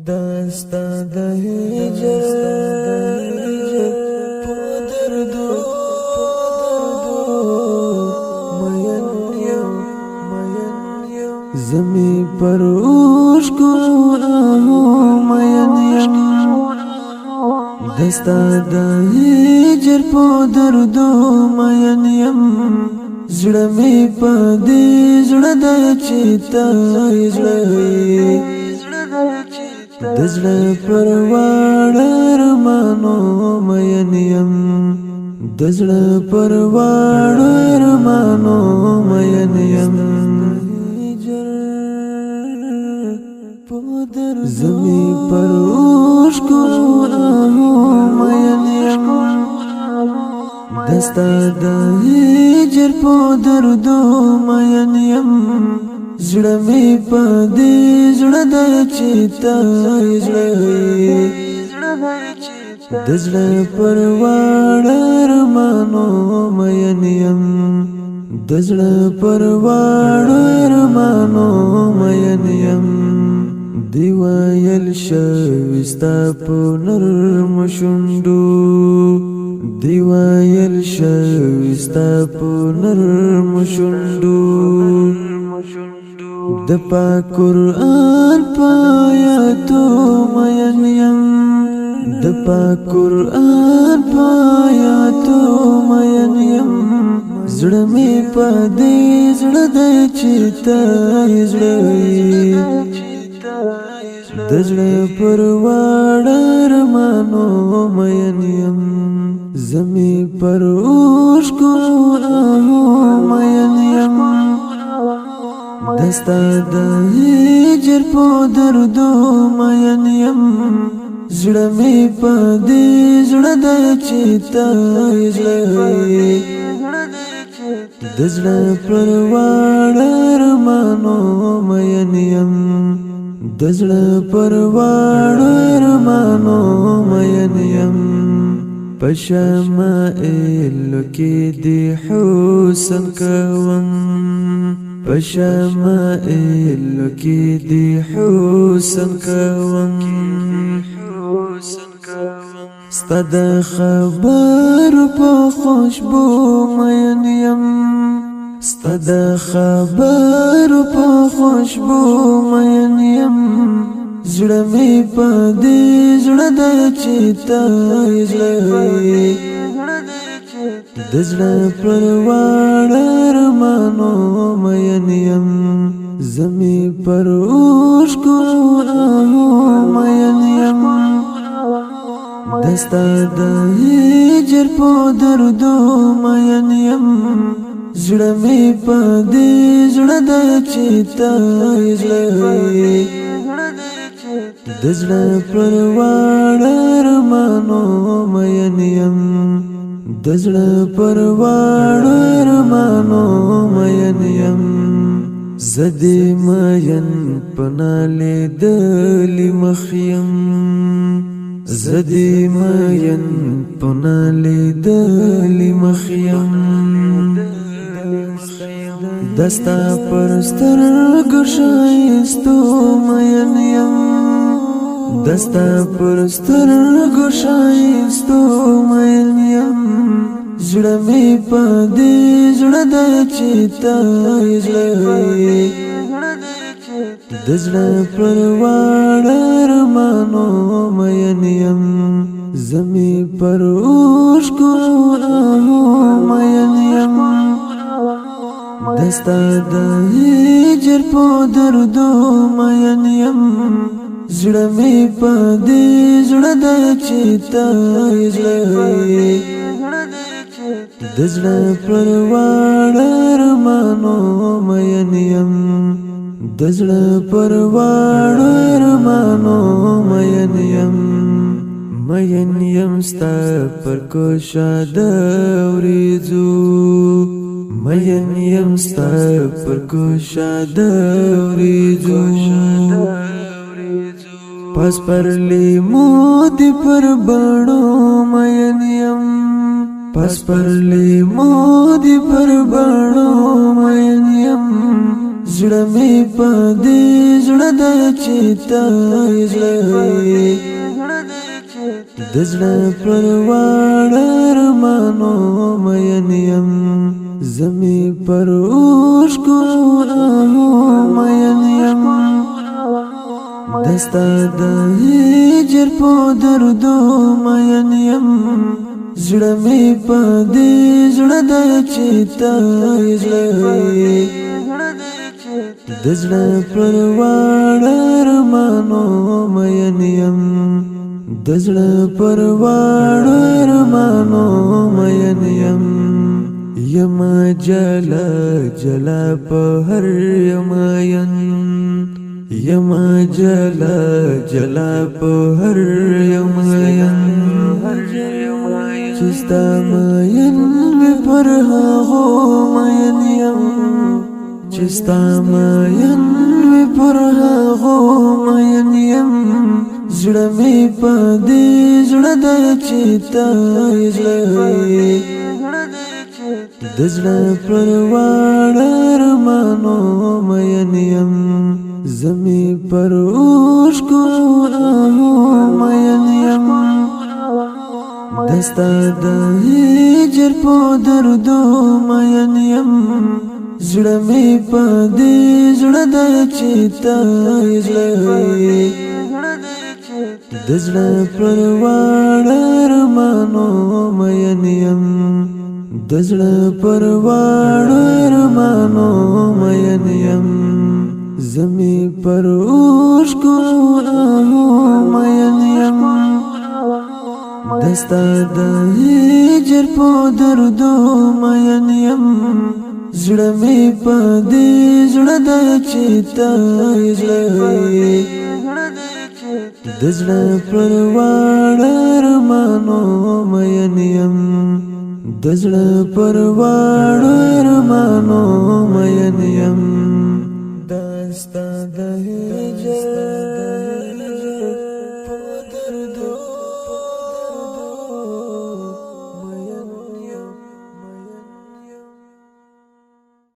داستا د هجر په دردو مین یم زمی پر اوشکو مین یم داستا د هجر په دردو مین یم زړه می په دې زړه د چتا زړه دزړه پرواړ ارمانو مین یم دزړه پرواړ ارمانو مین یم زمی پر اوشکو مین یم دستا د هجر په دردو مین یم زړه می په دې زړه د چتا زړه د زړه پرواړ ارمانو مین یم د زړه پرواړ ارمانو مین یم دی ویل شوی ستا په نرم شونډو دی ویل شوی ستا په نرم شونډو د پاک قرآن پایاتو مین یم د پاک قرآن پایاتو مین یم زړه می په دې زړه د چتا زړه د زړه پرواړ ارمانو مین یم زمی پر اوشکو مین یم دستا د هجر په دردو مین یم زړه می په دې زړه د چتا زړه د زړه پرواړ ارمانو مین یم د زړه پرواړ ارمانو مین یم پشمائل کې دی حسن کوم پشمائل کې دی حسن کوم ستاد خبر په خوشبو مین یم ستاد خبر په خوشبو مین یم زړه می په دې زړه د چتا زړه د زړه پرواړ ارمانو مین یم زمی پر اوشکو مین یم دستا د هجر په دردو مین یم زړه می په دې زړه د چتا زړه د زړه پرواړ ارمانو مین یم د زړه پرواړ ارمانو مین یم زدی مین پناله دلی مخیم زدی مین پناله دلی مخیم دستا پرستر گشایستو مین یم دستا پرستر گشایستو مین یم زړه می په دې زړه د چتا زړه د زړه پرواړ ارمانو مین یم زمی پر اوشکو مین یم دستا د هجر په دردو مین یم زړه می په دې زړه د چتا زړه د زړه پرواړ ارمانو مین یم د زړه پرواړ ارمانو مین یم ستا پر کوشا د وریځو مین یم ستا پر کوشا د وریځو پس پر لیمو دی پر بڼو مین یم پس پر لیمو دی پر بڼو مین یم زړه مې پدې زړه د چتا زړه د زړه پرواړ ارمانو مین یم زمي پر اوښکو آهو مین یم دستا د هجر په دردو مین یم زړه مې پدې زړه د چتا زړه د زړه پرواړ ارمانو مین یم د زړه پرواړ ارمانو مین یم یما جلا جلا په هر یماین یما جلا جلا په هر یماین چستا مین می پر هغو مین یم چستا مین می پر هغو مین یم زړه مې پدې زړه د چتا زړه د زړه پرواړ ارمانو مین یم زمي پر اوښکو آهو مین یم دستا د هجر په دردو مین یم زړه مې پدې زړه د چتا زړه د زړه پرواړ ارمانو مین یم د زړه پرواړ ارمانو مین یم زمي پر اوښکو آهو مین یم دستا د هجر په دردو مین یم زړه مې پدې زړه د چتا زړه د زړه پرواړ ارمانو مین یم د زړه پرواړ ارمانو مین یم دستا د